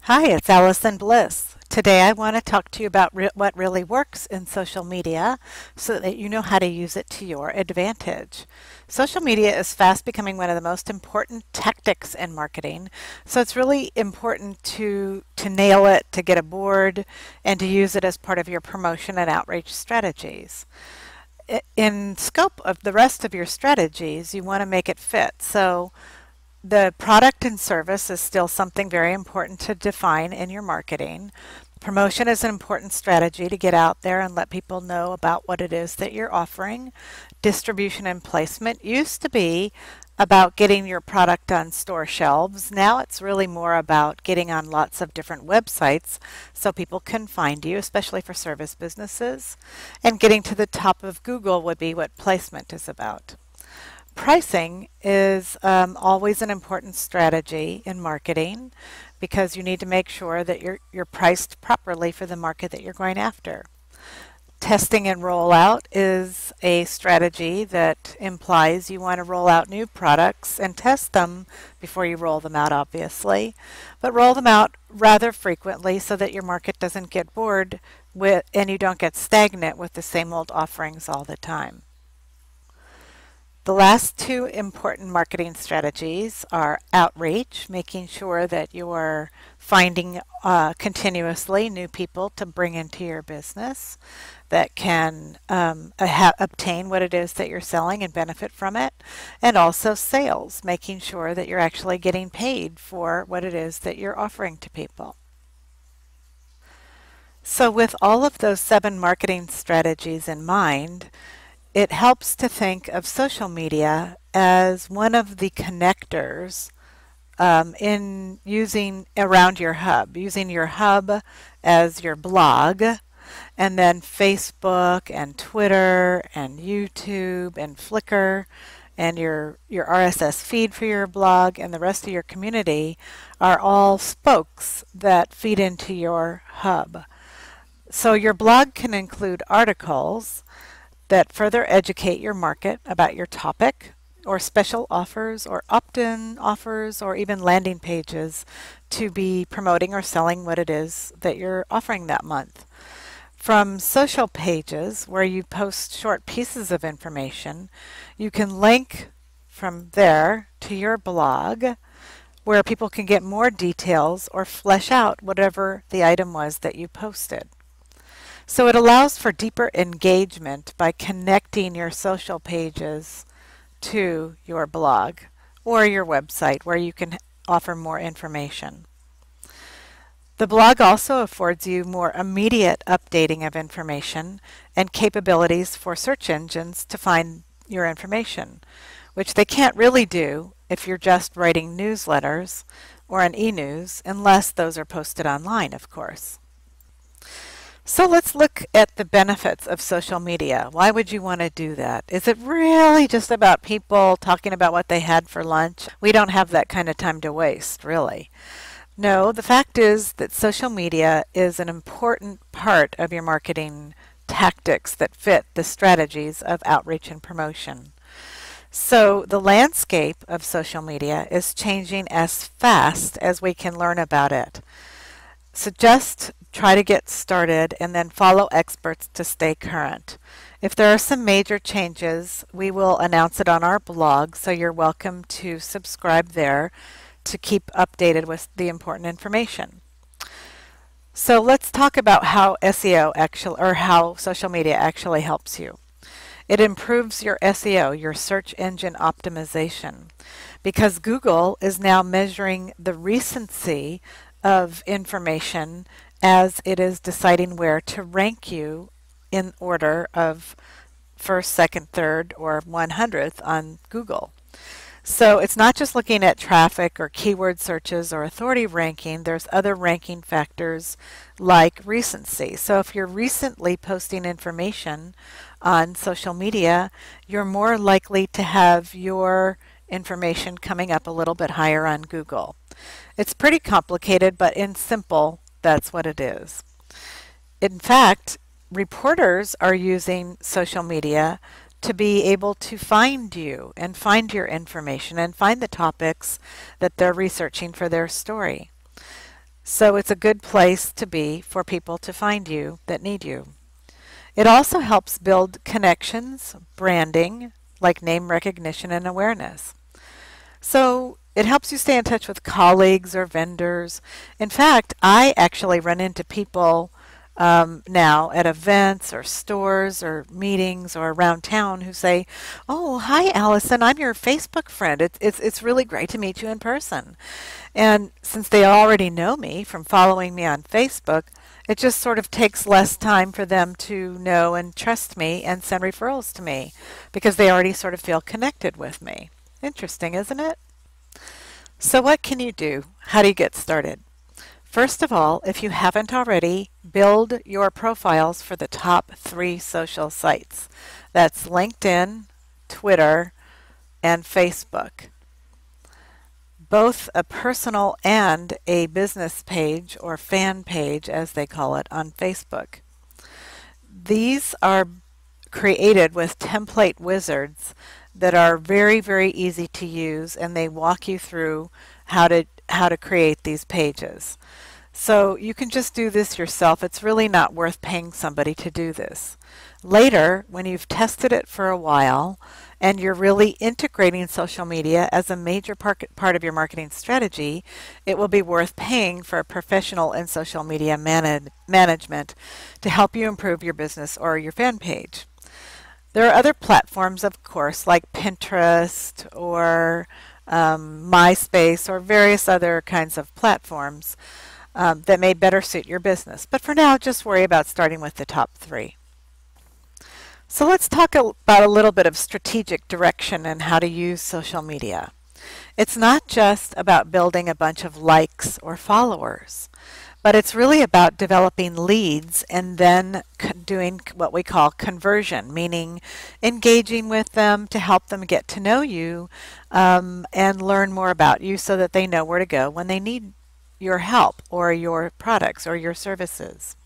Hi, it's Allison Bliss. Today I want to talk to you about what really works in social media so that you know how to use it to your advantage. Social media is fast becoming one of the most important tactics in marketing, so it's really important to nail it, to get aboard, and to use it as part of your promotion and outreach strategies. In scope of the rest of your strategies, you want to make it fit. So the product and service is still something very important to define in your marketing. Promotion is an important strategy to get out there and let people know about what it is that you're offering. Distribution and placement used to be about getting your product on store shelves. Now it's really more about getting on lots of different websites so people can find you, especially for service businesses. And getting to the top of Google would be what placement is about. Pricing is always an important strategy in marketing because you need to make sure that you're priced properly for the market that you're going after. Testing and rollout is a strategy that implies you want to roll out new products and test them before you roll them out, obviously, but roll them out rather frequently so that your market doesn't get bored with and you don't get stagnant with the same old offerings all the time. The last two important marketing strategies are outreach, making sure that you're finding continuously new people to bring into your business that can obtain what it is that you're selling and benefit from it, and also sales, making sure that you're actually getting paid for what it is that you're offering to people. So with all of those 7 marketing strategies in mind, it helps to think of social media as one of the connectors in using around your hub, using your hub as your blog, and then Facebook and Twitter and YouTube and Flickr and your RSS feed for your blog and the rest of your community are all spokes that feed into your hub. So your blog can include articles that further educate your market about your topic, or special offers, or opt-in offers, or even landing pages to be promoting or selling what it is that you're offering that month. From social pages, where you post short pieces of information, you can link from there to your blog, where people can get more details or flesh out whatever the item was that you posted. So it allows for deeper engagement by connecting your social pages to your blog or your website where you can offer more information. The blog also affords you more immediate updating of information and capabilities for search engines to find your information, which they can't really do if you're just writing newsletters or an e-news, unless those are posted online, of course. So let's look at the benefits of social media. Why would you want to do that? Is it really just about people talking about what they had for lunch? We don't have that kind of time to waste, really. No, the fact is that social media is an important part of your marketing tactics that fit the strategies of outreach and promotion. So the landscape of social media is changing as fast as we can learn about it. So just try to get started and then follow experts to stay current. If there are some major changes, we will announce it on our blog, so you're welcome to subscribe there to keep updated with the important information. So let's talk about how SEO actually, or how social media actually helps you. It improves your SEO, your search engine optimization, because Google is now measuring the recency of information as it is deciding where to rank you in order of first, second, third, or 100th on Google. So it's not just looking at traffic or keyword searches or authority ranking. There's other ranking factors like recency. So if you're recently posting information on social media, you're more likely to have your information coming up a little bit higher on Google. It's pretty complicated, but in simple, that's what it is. In fact, reporters are using social media to be able to find you and find your information and find the topics that they're researching for their story. So it's a good place to be for people to find you that need you. It also helps build connections, branding, like name recognition and awareness. So it helps you stay in touch with colleagues or vendors. In fact, I actually run into people now at events or stores or meetings or around town who say, "Oh, hi, Allison. I'm your Facebook friend. It's really great to meet you in person." And since they already know me from following me on Facebook, it just sort of takes less time for them to know and trust me and send referrals to me because they already sort of feel connected with me. Interesting, isn't it? So what can you do? How do you get started? First of all, if you haven't already, build your profiles for the top 3 social sites. That's LinkedIn, Twitter, and Facebook. Both a personal and a business page, or fan page as they call it, on Facebook. These are created with template wizards that are very, very easy to use, and they walk you through how to create these pages. So you can just do this yourself. It's really not worth paying somebody to do this. Later, when you've tested it for a while and you're really integrating social media as a major part of your marketing strategy, it will be worth paying for a professional in social media management to help you improve your business or your fan page. There are other platforms, of course, like Pinterest or MySpace or various other kinds of platforms that may better suit your business. But for now, just worry about starting with the top 3. So let's talk about a little bit of strategic direction and how to use social media. It's not just about building a bunch of likes or followers, but it's really about developing leads and then doing what we call conversion, meaning engaging with them to help them get to know you and learn more about you so that they know where to go when they need your help or your products or your services.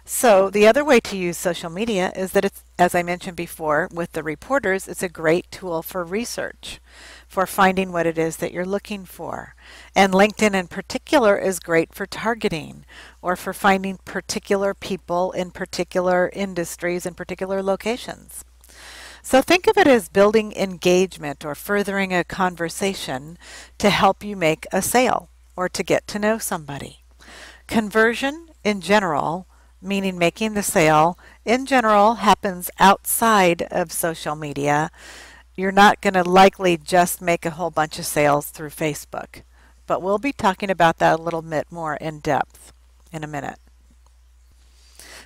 So the other way to use social media is that it's, as I mentioned before, with the reporters, it's a great tool for research, for finding what it is that you're looking for. And LinkedIn in particular is great for targeting or for finding particular people in particular industries and particular locations. So think of it as building engagement or furthering a conversation to help you make a sale or to get to know somebody. Conversion in general, meaning making the sale, in general happens outside of social media. You're not going to likely just make a whole bunch of sales through Facebook, but we'll be talking about that a little bit more in depth in a minute.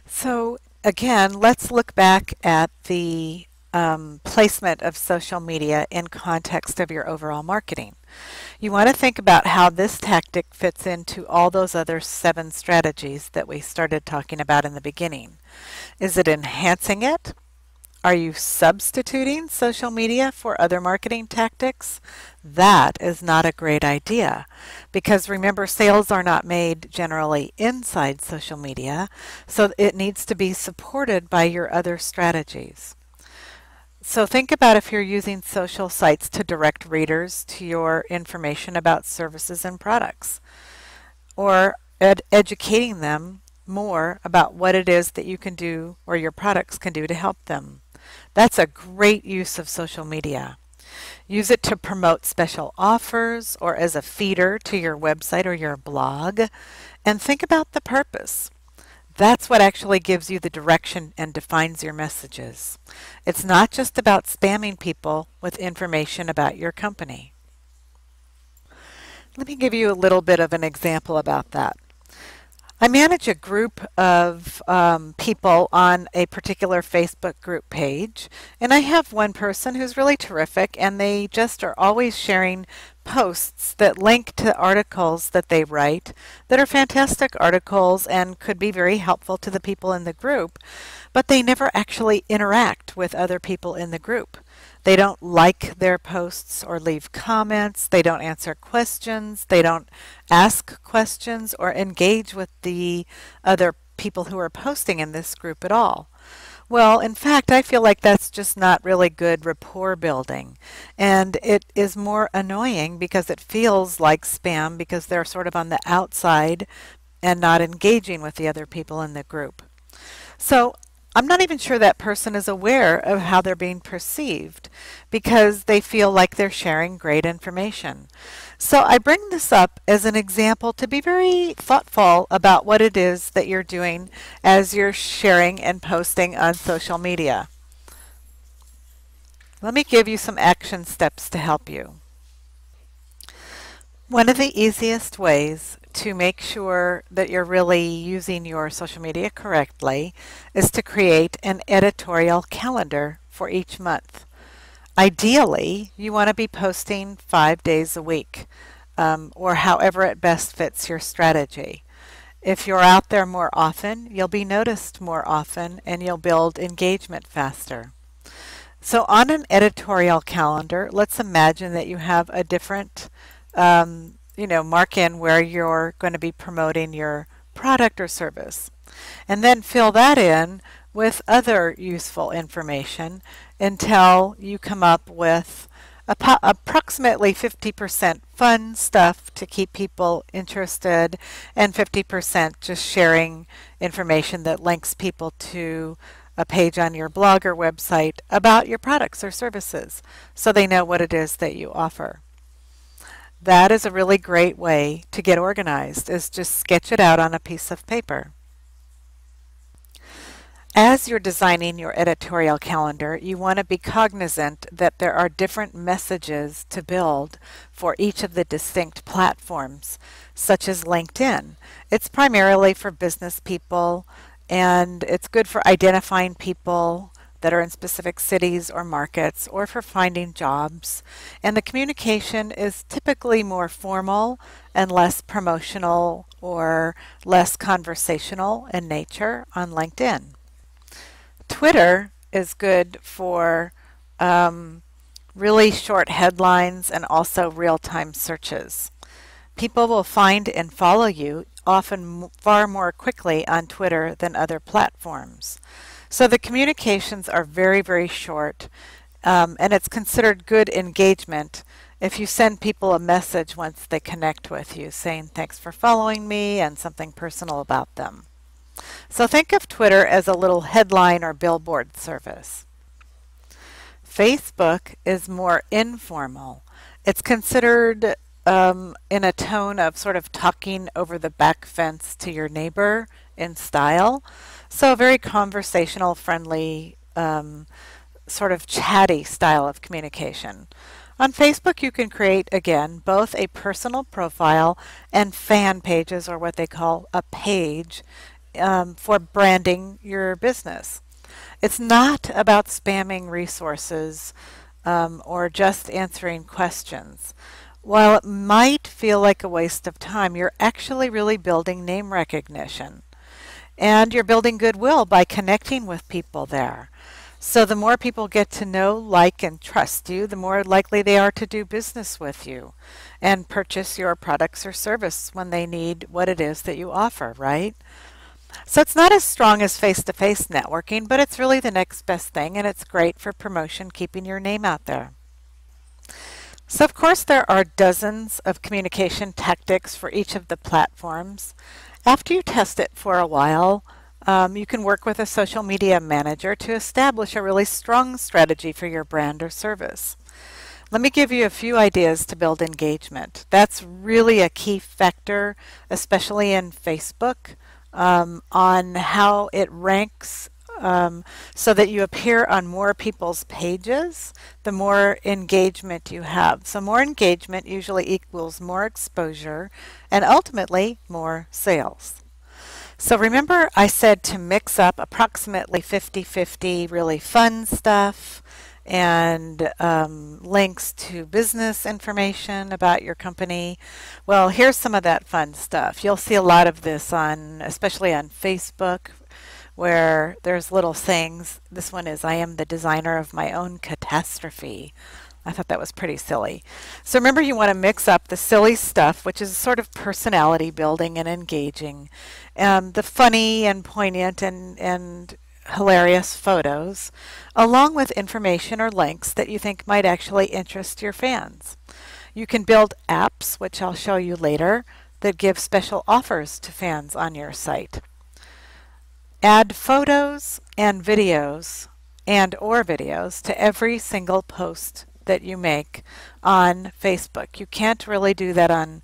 So again, let's look back at the placement of social media in context of your overall marketing. You want to think about how this tactic fits into all those other 7 strategies that we started talking about in the beginning. Is it enhancing it? Are you substituting social media for other marketing tactics? That is not a great idea because remember, sales are not made generally inside social media, so it needs to be supported by your other strategies. So think about if you're using social sites to direct readers to your information about services and products, or educating them more about what it is that you can do or your products can do to help them. That's a great use of social media. Use it to promote special offers or as a feeder to your website or your blog, and think about the purpose. That's what actually gives you the direction and defines your messages. It's not just about spamming people with information about your company. Let me give you a little bit of an example about that. I manage a group of people on a particular Facebook group page, and I have one person who's really terrific, and they just are always sharing posts that link to articles that they write that are fantastic articles and could be very helpful to the people in the group, but they never actually interact with other people in the group. They don't like their posts or leave comments. They don't answer questions. They don't ask questions or engage with the other people who are posting in this group at all. Well, in fact, I feel like that's just not really good rapport building. And it is more annoying because it feels like spam because they're sort of on the outside and not engaging with the other people in the group. So I'm not even sure that person is aware of how they're being perceived because they feel like they're sharing great information. So I bring this up as an example to be very thoughtful about what it is that you're doing as you're sharing and posting on social media. Let me give you some action steps to help you. One of the easiest ways to make sure that you're really using your social media correctly is to create an editorial calendar for each month. Ideally, you want to be posting 5 days a week, or however it best fits your strategy. If you're out there more often, you'll be noticed more often and you'll build engagement faster. So on an editorial calendar, let's imagine that you have a different mark in where you're going to be promoting your product or service. And then fill that in with other useful information until you come up with approximately 50% fun stuff to keep people interested and 50% just sharing information that links people to a page on your blog or website about your products or services so they know what it is that you offer. That is a really great way to get organized, is just sketch it out on a piece of paper. As you're designing your editorial calendar, you want to be cognizant that there are different messages to build for each of the distinct platforms, such as LinkedIn. It's primarily for business people, and it's good for identifying people that are in specific cities or markets, or for finding jobs. And the communication is typically more formal and less promotional or less conversational in nature on LinkedIn. Twitter is good for really short headlines and also real-time searches. People will find and follow you often far more quickly on Twitter than other platforms. So the communications are very, very short, and it's considered good engagement if you send people a message once they connect with you saying thanks for following me and something personal about them. So think of Twitter as a little headline or billboard service. Facebook is more informal. It's considered in a tone of sort of talking over the back fence to your neighbor in style. So a very conversational, friendly, sort of chatty style of communication. On Facebook, you can create, again, both a personal profile and fan pages, or what they call a page, for branding your business. It's not about spamming resources or just answering questions. While it might feel like a waste of time, you're actually really building name recognition. And you're building goodwill by connecting with people there. So the more people get to know, like, and trust you, the more likely they are to do business with you and purchase your products or service when they need what it is that you offer, right? So it's not as strong as face-to-face networking, but it's really the next best thing, and it's great for promotion, keeping your name out there. So of course there are dozens of communication tactics for each of the platforms. After you test it for a while, you can work with a social media manager to establish a really strong strategy for your brand or service. Let me give you a few ideas to build engagement. That's really a key factor, especially in Facebook, on how it ranks so that you appear on more people's pages, the more engagement you have. So more engagement usually equals more exposure and ultimately more sales. So remember I said to mix up approximately 50-50 really fun stuff and links to business information about your company. Well, here's some of that fun stuff. You'll see a lot of this especially on Facebook, where there's little sayings. This one is, I am the designer of my own catastrophe. I thought that was pretty silly. So remember, you want to mix up the silly stuff, which is sort of personality building and engaging, the funny and poignant and hilarious photos, along with information or links that you think might actually interest your fans. You can build apps, which I'll show you later, that give special offers to fans on your site. Add photos and videos or videos to every single post that you make on Facebook. You can't really do that on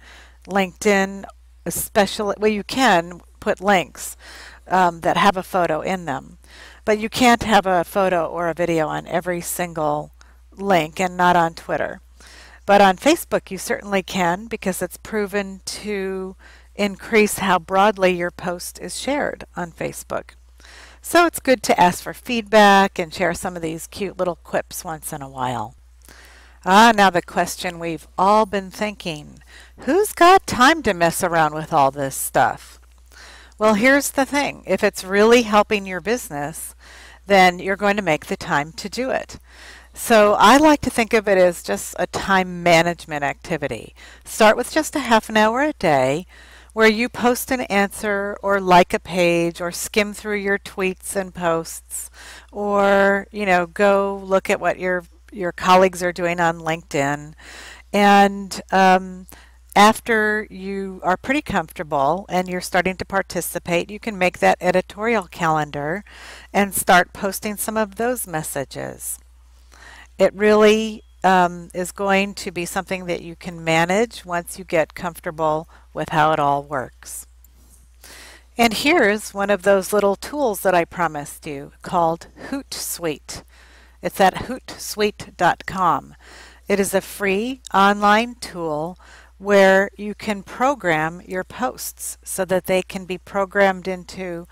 LinkedIn, especially, well, you can put links that have a photo in them, but you can't have a photo or a video on every single link, and not on Twitter. But on Facebook you certainly can, because it's proven to increase how broadly your post is shared on Facebook. So it's good to ask for feedback and share some of these cute little quips once in a while. Now the question we've all been thinking: who's got time to mess around with all this stuff? Well, here's the thing. If it's really helping your business, then you're going to make the time to do it. So I like to think of it as just a time management activity. Start with just a half an hour a day where you post an answer or like a page or skim through your tweets and posts, or go look at what your colleagues are doing on LinkedIn. And after you are pretty comfortable and you're starting to participate, you can make that editorial calendar and start posting some of those messages. It really is going to be something that you can manage once you get comfortable with how it all works. And here's one of those little tools that I promised you, called Hootsuite. It's at hootsuite.com. It is a free online tool where you can program your posts so that they can be programmed into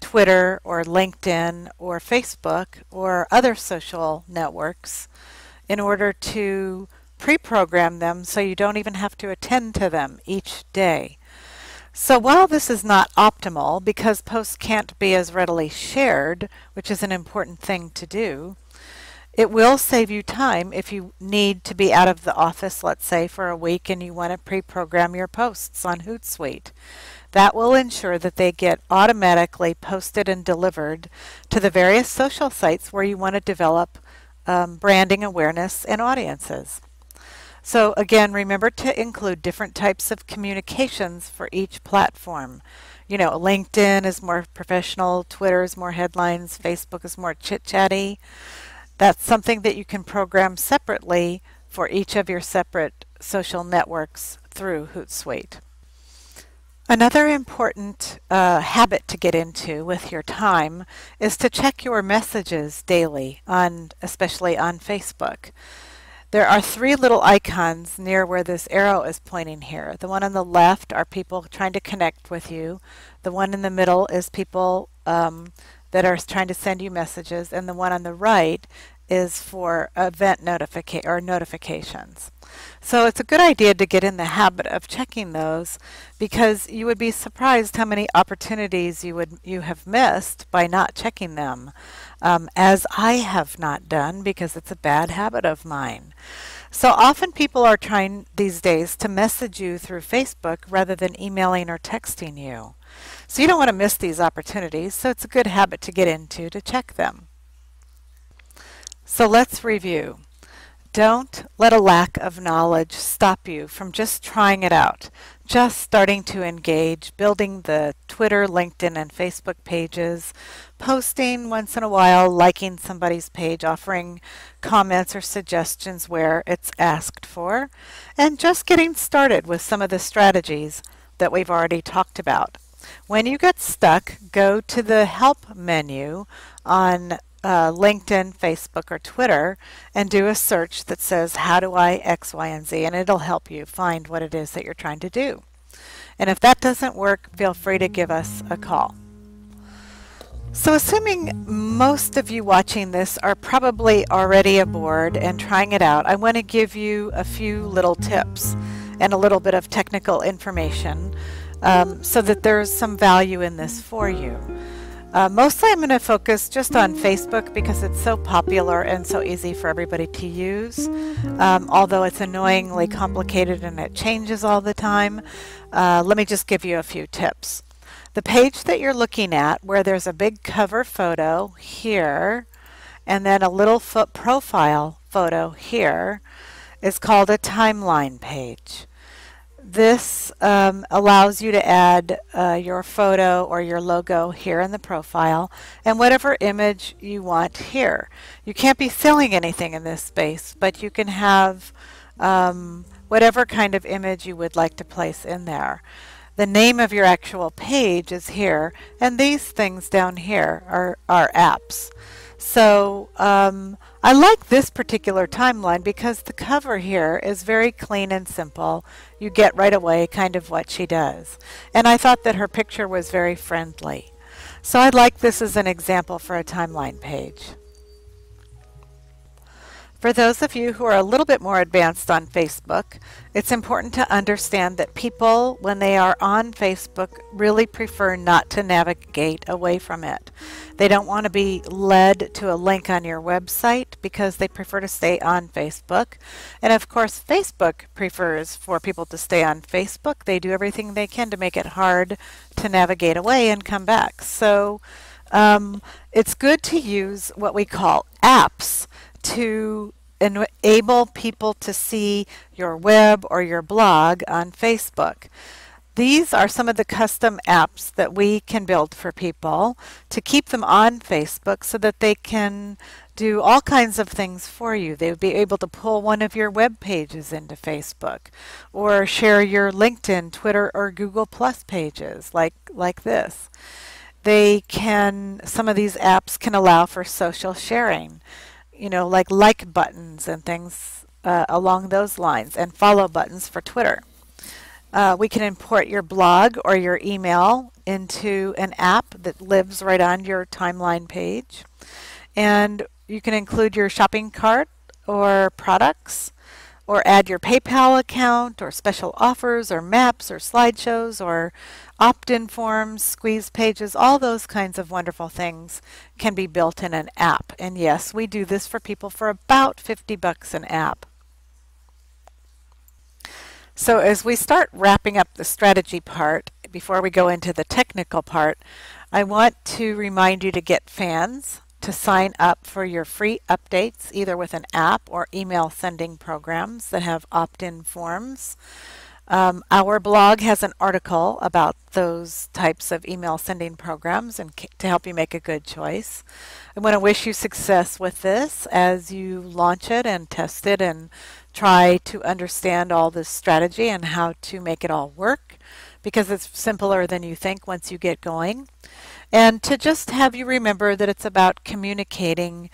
Twitter or LinkedIn or Facebook or other social networks in order to pre-program them so you don't even have to attend to them each day. So while this is not optimal, because posts can't be as readily shared, which is an important thing to do, it will save you time if you need to be out of the office, let's say, for a week, and you want to pre-program your posts on Hootsuite. That will ensure that they get automatically posted and delivered to the various social sites where you want to develop branding awareness and audiences. So again, remember to include different types of communications for each platform. LinkedIn is more professional, Twitter is more headlines, Facebook is more chit-chatty. That's something that you can program separately for each of your separate social networks through Hootsuite. Another important habit to get into with your time is to check your messages daily, especially on Facebook. There are three little icons near where this arrow is pointing here. The one on the left are people trying to connect with you. The one in the middle is people that are trying to send you messages, and the one on the right is for event notifications. So it's a good idea to get in the habit of checking those, because you would be surprised how many opportunities you have missed by not checking them, as I have not done because it's a bad habit of mine. So often people are trying these days to message you through Facebook rather than emailing or texting you. So you don't want to miss these opportunities, so it's a good habit to get into to check them. So let's review. Don't let a lack of knowledge stop you from just trying it out, just starting to engage, building the Twitter, LinkedIn, and Facebook pages, posting once in a while, liking somebody's page, offering comments or suggestions where it's asked for, and just getting started with some of the strategies that we've already talked about. When you get stuck, go to the Help menu on LinkedIn, Facebook, or Twitter and do a search that says, how do I X, Y, and Z? And it'll help you find what it is that you're trying to do. And if that doesn't work, feel free to give us a call. So assuming most of you watching this are probably already aboard and trying it out, I want to give you a few little tips and a little bit of technical information so that there's some value in this for you. Mostly I'm going to focus just on Facebook because it's so popular and so easy for everybody to use. Although it's annoyingly complicated and it changes all the time, let me just give you a few tips. The page that you're looking at, where there's a big cover photo here and then a little profile photo here, is called a timeline page. This allows you to add your photo or your logo here in the profile and whatever image you want here. You can't be selling anything in this space, but you can have whatever kind of image you would like to place in there. The name of your actual page is here, and these things down here are apps. So I like this particular timeline because the cover here is very clean and simple. You get right away kind of what she does. And I thought that her picture was very friendly. So I'd like this as an example for a timeline page. For those of you who are a little bit more advanced on Facebook, it's important to understand that people, when they are on Facebook, really prefer not to navigate away from it. They don't want to be led to a link on your website because they prefer to stay on Facebook. And of course, Facebook prefers for people to stay on Facebook. They do everything they can to make it hard to navigate away and come back. So it's good to use what we call apps to enable people to see your web or your blog on Facebook. These are some of the custom apps that we can build for people to keep them on Facebook so that they can do all kinds of things for you. They would be able to pull one of your web pages into Facebook or share your LinkedIn, Twitter, or Google Plus pages like this. Some of these apps can allow for social sharing, you know, like buttons and things along those lines, and follow buttons for Twitter. We can import your blog or your email into an app that lives right on your timeline page. And you can include your shopping cart or products, or add your PayPal account, or special offers, or maps, or slideshows, or opt-in forms, squeeze pages. All those kinds of wonderful things can be built in an app. And yes, we do this for people for about $50 an app. So as we start wrapping up the strategy part, before we go into the technical part, I want to remind you to get fans to sign up for your free updates, either with an app or email sending programs that have opt-in forms. Our blog has an article about those types of email sending programs and to help you make a good choice. I want to wish you success with this as you launch it and test it and try to understand all this strategy and how to make it all work, because it's simpler than you think once you get going. And to just have you remember that it's about communicating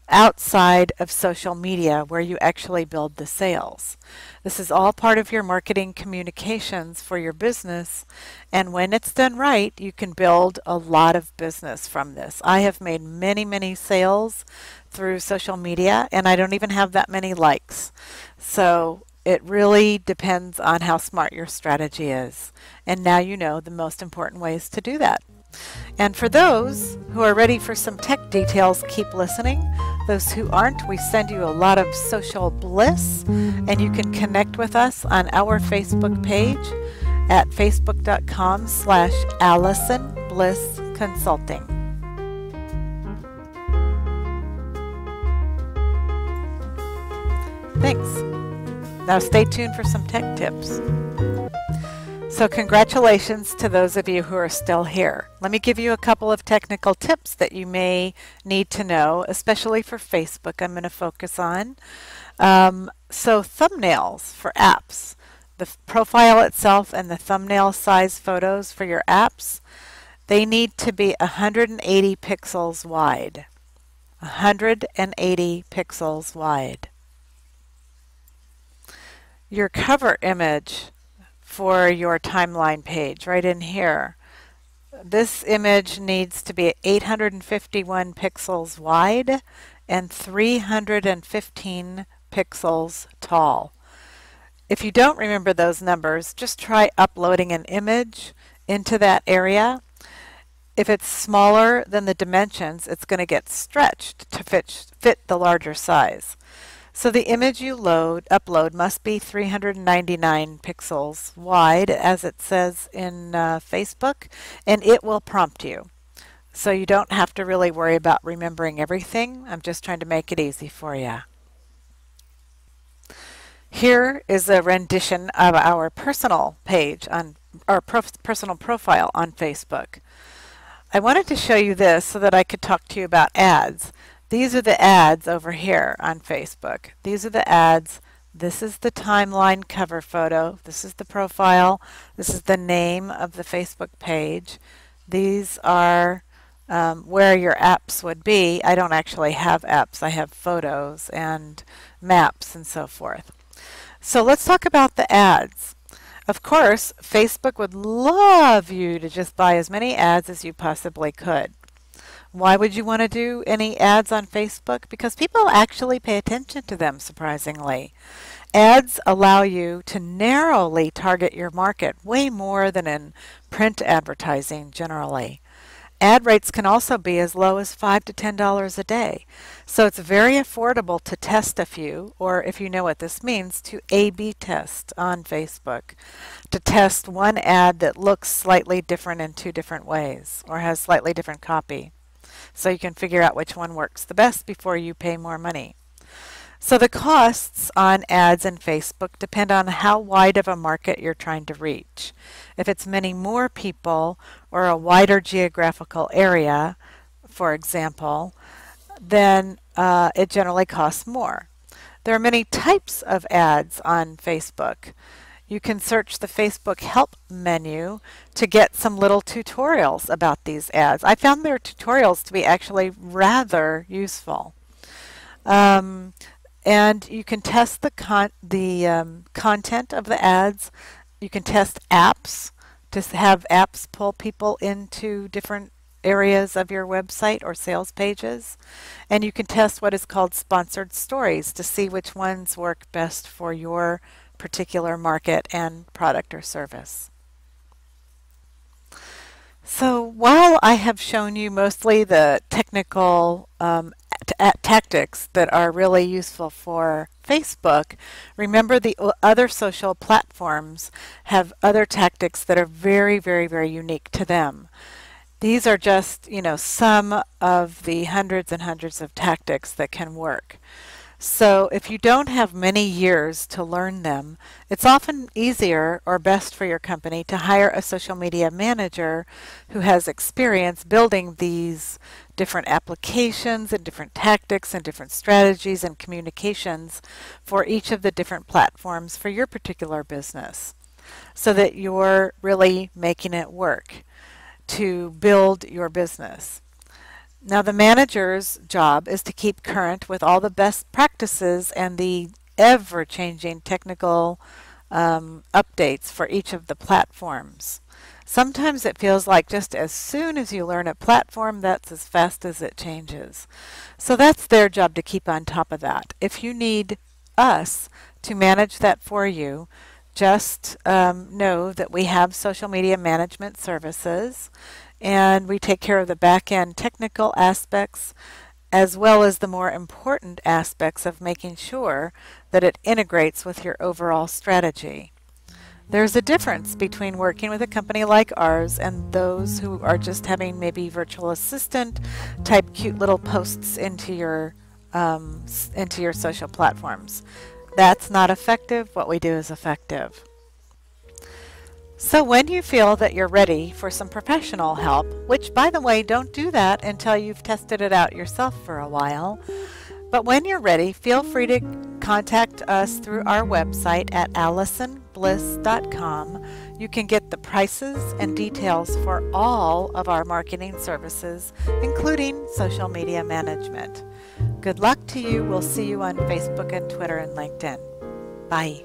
outside of social media where you actually build the sales. This is all part of your marketing communications for your business, and when it's done right, you can build a lot of business from this. I have made many sales through social media, and I don't even have that many likes. So it really depends on how smart your strategy is. And now you know the most important ways to do that. And for those who are ready for some tech details, keep listening. Those who aren't, we send you a lot of social bliss, and you can connect with us on our Facebook page at facebook.com/Allison Bliss Consulting. Thanks. Now stay tuned for some tech tips. So congratulations to those of you who are still here. Let me give you a couple of technical tips that you may need to know, especially for Facebook I'm going to focus on. So thumbnails for apps. The profile itself and the thumbnail size photos for your apps, they need to be 180 pixels wide. 180 pixels wide. Your cover image for your timeline page, right in here. This image needs to be 851 pixels wide and 315 pixels tall. If you don't remember those numbers, just try uploading an image into that area. If it's smaller than the dimensions, it's going to get stretched to fit the larger size. So the image you upload must be 399 pixels wide, as it says in Facebook, and it will prompt you. So you don't have to really worry about remembering everything. I'm just trying to make it easy for you. Here is a rendition of our personal page on our personal profile on Facebook. I wanted to show you this so that I could talk to you about ads. These are the ads over here on Facebook. These are the ads. This is the timeline cover photo. This is the profile. This is the name of the Facebook page. These are where your apps would be. I don't actually have apps. I have photos and maps and so forth. So let's talk about the ads. Of course, Facebook would love you to just buy as many ads as you possibly could. Why would you want to do any ads on Facebook? Because people actually pay attention to them, surprisingly. Ads allow you to narrowly target your market way more than in print advertising generally. Ad rates can also be as low as $5 to $10 a day. So it's very affordable to test a few, or if you know what this means, to A/B test on Facebook. To test one ad that looks slightly different in two different ways, or has slightly different copy. So you can figure out which one works the best before you pay more money. So the costs on ads in Facebook depend on how wide of a market you're trying to reach. If it's many more people or a wider geographical area, for example, then it generally costs more. There are many types of ads on Facebook. You can search the Facebook help menu to get some little tutorials about these ads. I found their tutorials to be actually rather useful. And you can test the content of the ads. You can test apps to have apps pull people into different areas of your website or sales pages. And you can test what is called sponsored stories to see which ones work best for your particular market and product or service. So while I have shown you mostly the technical tactics that are really useful for Facebook, remember the other social platforms have other tactics that are very, very, very unique to them. These are just, some of the hundreds and hundreds of tactics that can work. So if you don't have many years to learn them, it's often easier or best for your company to hire a social media manager who has experience building these different applications and different tactics and different strategies and communications for each of the different platforms for your particular business, so that you're really making it work to build your business. Now, the manager's job is to keep current with all the best practices and the ever-changing technical updates for each of the platforms. Sometimes it feels like just as soon as you learn a platform, that's as fast as it changes. So that's their job to keep on top of that. If you need us to manage that for you, just know that we have social media management services, and we take care of the back-end technical aspects as well as the more important aspects of making sure that it integrates with your overall strategy. There's a difference between working with a company like ours and those who are just having maybe virtual assistant type cute little posts into your social platforms. That's not effective. What we do is effective. So when you feel that you're ready for some professional help, which by the way, don't do that until you've tested it out yourself for a while, but when you're ready, feel free to contact us through our website at AllisonBliss.com. You can get the prices and details for all of our marketing services, including social media management. Good luck to you. We'll see you on Facebook and Twitter and LinkedIn. Bye.